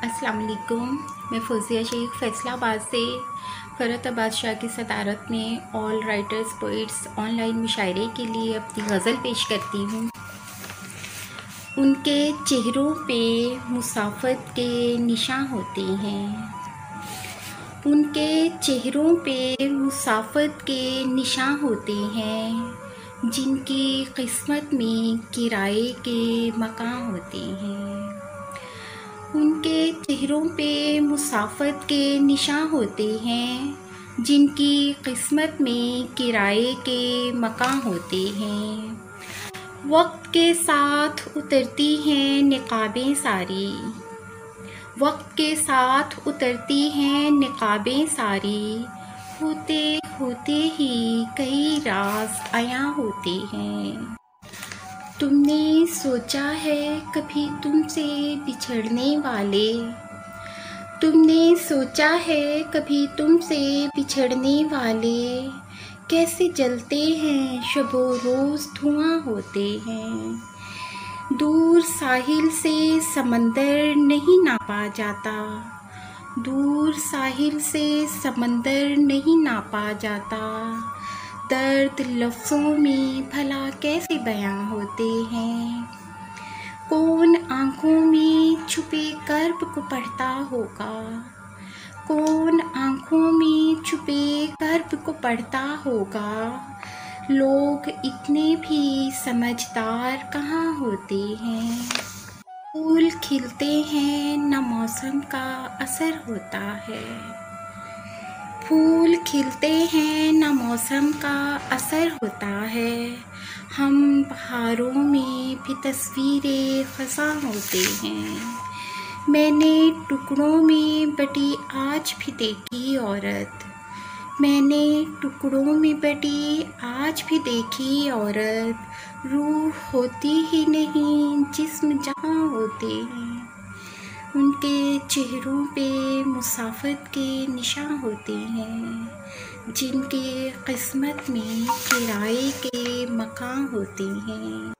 अस्सलाम वालेकुम। मैं फौजिया शेख फैसलाबाद से फ़रत शाह की सदारत में ऑल राइटर्स पोइट्स ऑनलाइन मुशायरे के लिए अपनी गज़ल पेश करती हूँ। उनके चेहरों पे मुसाफ़त के निशान होते हैं, उनके चेहरों पे मुसाफ़त के निशान होते हैं, जिनकी किस्मत में किराए के मकान होते हैं। उनके चेहरों पे मुसाफ़त के निशान होते हैं, जिनकी किस्मत में किराए के मकान होते हैं। वक्त के साथ उतरती हैं निकाबें सारी, वक्त के साथ उतरती हैं निकाबें सारी, होते होते ही कई राज आया होते हैं। तुमने सोचा है कभी तुमसे बिछड़ने वाले, तुमने सोचा है कभी तुमसे बिछड़ने वाले, कैसे जलते हैं शबो रोज़ धुआं होते हैं। दूर साहिल से समंदर नहीं नापा जाता, दूर साहिल से समंदर नहीं नापा जाता, दर्द लफ्ज़ों में भला कैसे बयां होते हैं। कौन आँखों में छुपे कर्ब को पढ़ता होगा, कौन आँखों में छुपे कर्ब को पढ़ता होगा, लोग इतने भी समझदार कहाँ होते हैं। फूल खिलते हैं न मौसम का असर होता है, फूल खिलते हैं न मौसम का असर होता है, हम बहारों में भी तस्वीरें ख़ज़ां होते हैं। मैंने टुकड़ों में बटी आज भी देखी औरत, मैंने टुकड़ों में बटी आज भी देखी औरत, रूह होती ही नहीं जिस्म जहाँ होते हैं। उनके चेहरों पे मुसाफ़त के निशान होते हैं, जिनके किस्मत में किराए के मकान होते हैं।